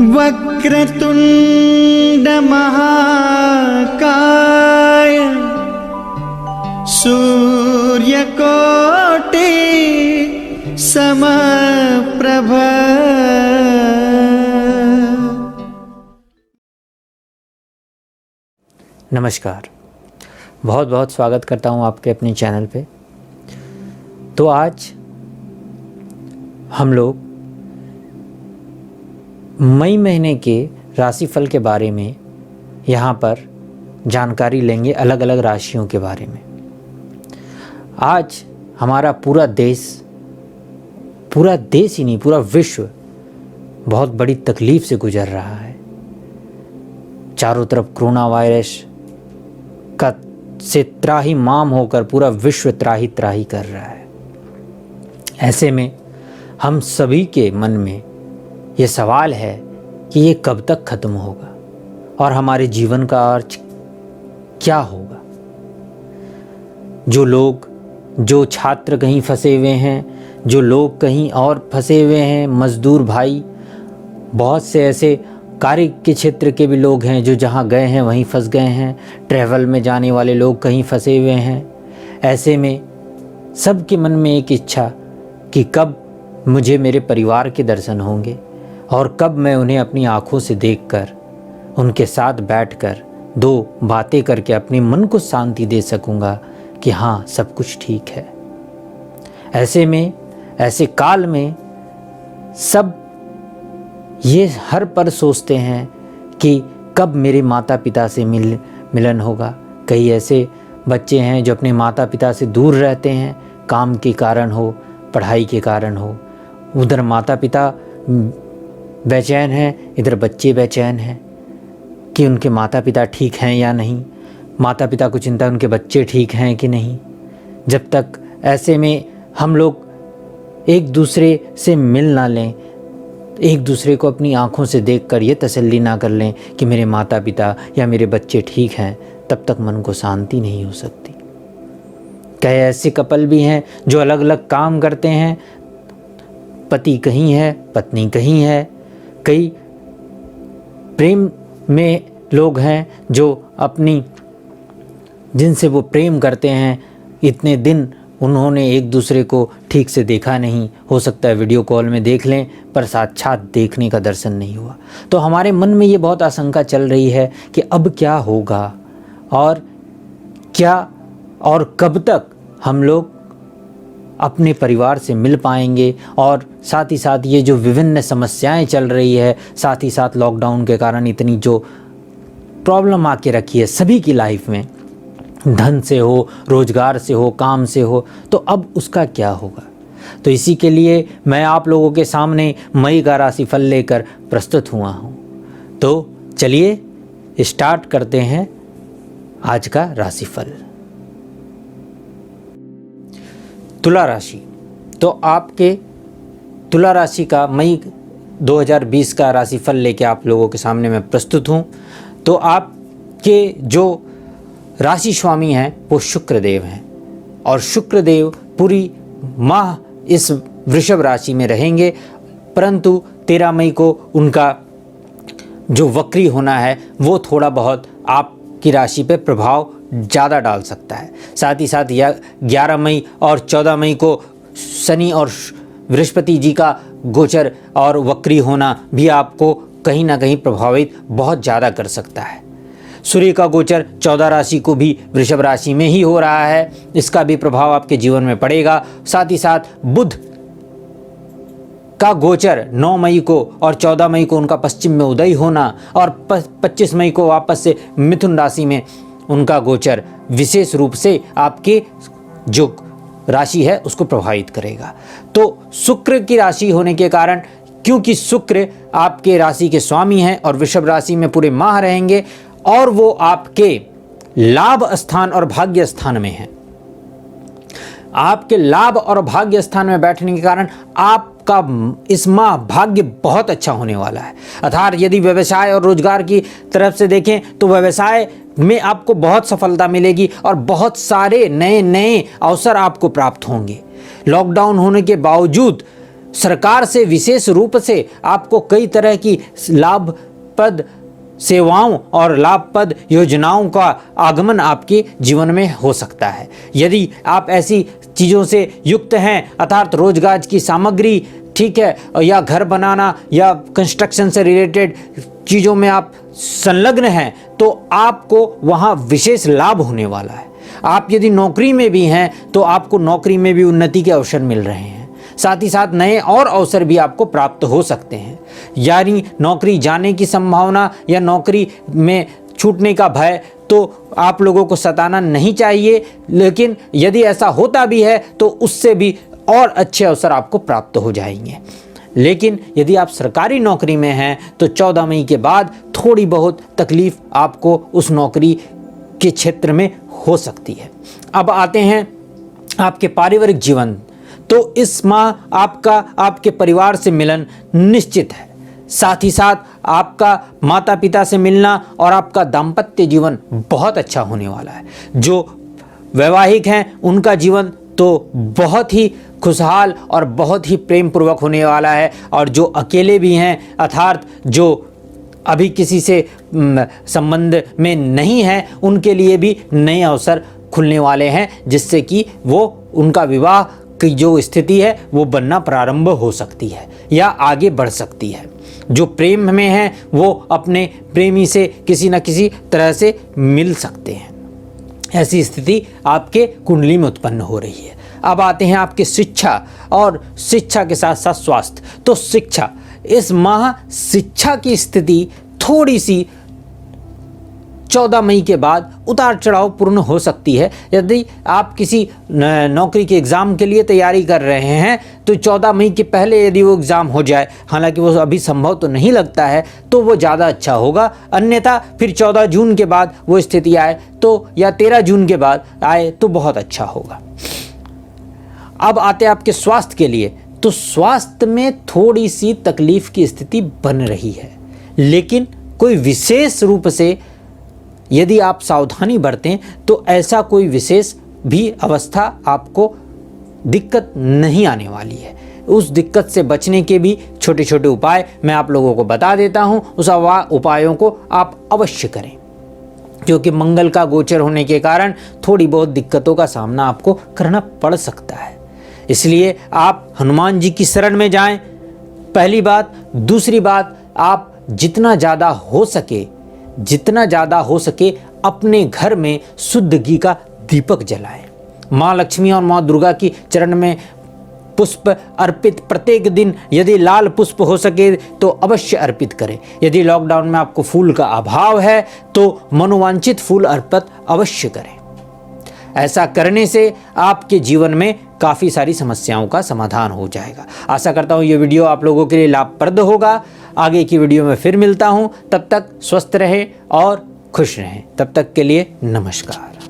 वक्रतुंड महाकाय सूर्यकोटि समप्रभ। नमस्कार, बहुत बहुत स्वागत करता हूँ आपके अपने चैनल पे। तो आज हम लोग मई महीने के राशिफल के बारे में यहाँ पर जानकारी लेंगे, अलग अलग राशियों के बारे में। आज हमारा पूरा देश ही नहीं, पूरा विश्व बहुत बड़ी तकलीफ़ से गुजर रहा है। चारों तरफ कोरोना वायरस का से त्राहिमाम होकर पूरा विश्व त्राही त्राही कर रहा है। ऐसे में हम सभी के मन में ये सवाल है कि ये कब तक ख़त्म होगा और हमारे जीवन का अर्थ क्या होगा। जो छात्र कहीं फंसे हुए हैं, जो लोग कहीं और फंसे हुए हैं, मज़दूर भाई, बहुत से ऐसे कार्य के क्षेत्र के भी लोग हैं जो जहाँ गए हैं वहीं फंस गए हैं। ट्रैवल में जाने वाले लोग कहीं फंसे हुए हैं। ऐसे में सबके मन में एक इच्छा कि कब मुझे मेरे परिवार के दर्शन होंगे और कब मैं उन्हें अपनी आँखों से देखकर, उनके साथ बैठकर दो बातें करके अपने मन को शांति दे सकूँगा कि हाँ, सब कुछ ठीक है। ऐसे में, ऐसे काल में सब ये हर पल सोचते हैं कि कब मेरे माता पिता से मिलन होगा। कई ऐसे बच्चे हैं जो अपने माता पिता से दूर रहते हैं, काम के कारण हो, पढ़ाई के कारण हो। उधर माता पिता बेचैन हैं, इधर बच्चे बेचैन हैं कि उनके माता पिता ठीक हैं या नहीं। माता पिता को चिंता उनके बच्चे ठीक हैं कि नहीं। जब तक ऐसे में हम लोग एक दूसरे से मिल ना लें, एक दूसरे को अपनी आँखों से देखकर ये तसल्ली ना कर लें कि मेरे माता पिता या मेरे बच्चे ठीक हैं, तब तक मन को शांति नहीं हो सकती। कई ऐसे कपल भी हैं जो अलग अलग काम करते हैं, पति कहीं है, पत्नी कहीं है। कई प्रेम में लोग हैं जो जिनसे वो प्रेम करते हैं, इतने दिन उन्होंने एक दूसरे को ठीक से देखा नहीं। हो सकता है वीडियो कॉल में देख लें, पर साक्षात देखने का दर्शन नहीं हुआ। तो हमारे मन में ये बहुत आशंका चल रही है कि अब क्या होगा और कब तक हम लोग अपने परिवार से मिल पाएंगे। और साथ ही साथ ये जो विभिन्न समस्याएं चल रही है, साथ ही साथ लॉकडाउन के कारण इतनी जो प्रॉब्लम आके रखी है सभी की लाइफ में, धन से हो, रोजगार से हो, काम से हो, तो अब उसका क्या होगा। तो इसी के लिए मैं आप लोगों के सामने मई का राशिफल लेकर प्रस्तुत हुआ हूँ। तो चलिए स्टार्ट करते हैं आज का राशिफल। तुला राशि। तो आपके तुला राशि का मई 2020 का राशिफल लेके आप लोगों के सामने मैं प्रस्तुत हूँ। तो आपके जो राशि स्वामी हैं वो शुक्रदेव हैं और शुक्रदेव पूरी माह इस वृषभ राशि में रहेंगे, परंतु 13 मई को उनका जो वक्री होना है वो थोड़ा बहुत आपकी राशि पे प्रभाव ज़्यादा डाल सकता है। साथ ही साथ 11 मई और 14 मई को शनि और बृहस्पति जी का गोचर और वक्री होना भी आपको कहीं ना कहीं प्रभावित बहुत ज़्यादा कर सकता है। सूर्य का गोचर 14 राशि को भी वृषभ राशि में ही हो रहा है, इसका भी प्रभाव आपके जीवन में पड़ेगा। साथ ही साथ बुध का गोचर 9 मई को और 14 मई को उनका पश्चिम में उदय होना और 25 मई को वापस से मिथुन राशि में उनका गोचर विशेष रूप से आपके जो राशि है उसको प्रभावित करेगा। तो शुक्र की राशि होने के कारण, क्योंकि शुक्र आपके राशि के स्वामी हैं और वृषभ राशि में पूरे माह रहेंगे और वो आपके लाभ स्थान और भाग्य स्थान में है। आपके लाभ और भाग्य स्थान में बैठने के कारण आपका इस माह भाग्य बहुत अच्छा होने वाला है। अर्थात यदि व्यवसाय और रोजगार की तरफ से देखें तो व्यवसाय में आपको बहुत सफलता मिलेगी और बहुत सारे नए नए अवसर आपको प्राप्त होंगे। लॉकडाउन होने के बावजूद सरकार से विशेष रूप से आपको कई तरह की लाभप्रद सेवाओं और लाभप्रद योजनाओं का आगमन आपके जीवन में हो सकता है। यदि आप ऐसी चीज़ों से युक्त हैं, अर्थात रोजगार की सामग्री, ठीक है, या घर बनाना या कंस्ट्रक्शन से रिलेटेड चीज़ों में आप संलग्न हैं, तो आपको वहाँ विशेष लाभ होने वाला है। आप यदि नौकरी में भी हैं तो आपको नौकरी में भी उन्नति के अवसर मिल रहे हैं। साथ ही साथ नए और अवसर भी आपको प्राप्त हो सकते हैं। यानी नौकरी जाने की संभावना या नौकरी में छूटने का भय तो आप लोगों को सताना नहीं चाहिए, लेकिन यदि ऐसा होता भी है तो उससे भी और अच्छे अवसर आपको प्राप्त हो जाएंगे। लेकिन यदि आप सरकारी नौकरी में हैं तो 14 मई के बाद थोड़ी बहुत तकलीफ आपको उस नौकरी के क्षेत्र में हो सकती है। अब आते हैं आपके पारिवारिक जीवन। तो इस माह आपका आपके परिवार से मिलन निश्चित है। साथ ही साथ आपका माता पिता से मिलना और आपका दाम्पत्य जीवन बहुत अच्छा होने वाला है। जो वैवाहिक हैं उनका जीवन तो बहुत ही खुशहाल और बहुत ही प्रेम पूर्वक होने वाला है, और जो अकेले भी हैं, अर्थात जो अभी किसी से संबंध में नहीं है, उनके लिए भी नए अवसर खुलने वाले हैं, जिससे कि वो उनका विवाह की जो स्थिति है वो बनना प्रारंभ हो सकती है या आगे बढ़ सकती है। जो प्रेम में हैं वो अपने प्रेमी से किसी न किसी तरह से मिल सकते हैं। ऐसी स्थिति आपके कुंडली में उत्पन्न हो रही है। अब आते हैं आपके शिक्षा, और शिक्षा के साथ साथ स्वास्थ्य। तो शिक्षा, इस माह शिक्षा की स्थिति थोड़ी सी 14 मई के बाद उतार चढ़ाव पूर्ण हो सकती है। यदि आप किसी नौकरी के एग्ज़ाम के लिए तैयारी कर रहे हैं तो 14 मई के पहले यदि वो एग्ज़ाम हो जाए, हालांकि वो अभी संभव तो नहीं लगता है, तो वो ज़्यादा अच्छा होगा। अन्यथा फिर 14 जून के बाद वो स्थिति आए तो, या 13 जून के बाद आए तो बहुत अच्छा होगा। अब आते हैं आपके स्वास्थ्य के लिए। तो स्वास्थ्य में थोड़ी सी तकलीफ की स्थिति बन रही है, लेकिन कोई विशेष रूप से यदि आप सावधानी बरतें तो ऐसा कोई विशेष भी अवस्था आपको दिक्कत नहीं आने वाली है। उस दिक्कत से बचने के भी छोटे छोटे उपाय मैं आप लोगों को बता देता हूं। उस उपायों को आप अवश्य करें, क्योंकि मंगल का गोचर होने के कारण थोड़ी बहुत दिक्कतों का सामना आपको करना पड़ सकता है। इसलिए आप हनुमान जी की शरण में जाएं, पहली बात। दूसरी बात, आप जितना ज़्यादा हो सके अपने घर में शुद्ध घी का दीपक जलाएं। माँ लक्ष्मी और माँ दुर्गा की चरण में पुष्प अर्पित प्रत्येक दिन, यदि लाल पुष्प हो सके तो अवश्य अर्पित करें। यदि लॉकडाउन में आपको फूल का अभाव है तो मनोवांछित फूल अर्पित अवश्य करें। ऐसा करने से आपके जीवन में काफ़ी सारी समस्याओं का समाधान हो जाएगा। आशा करता हूँ ये वीडियो आप लोगों के लिए लाभप्रद होगा। आगे की वीडियो में फिर मिलता हूँ, तब तक स्वस्थ रहें और खुश रहें। तब तक के लिए नमस्कार।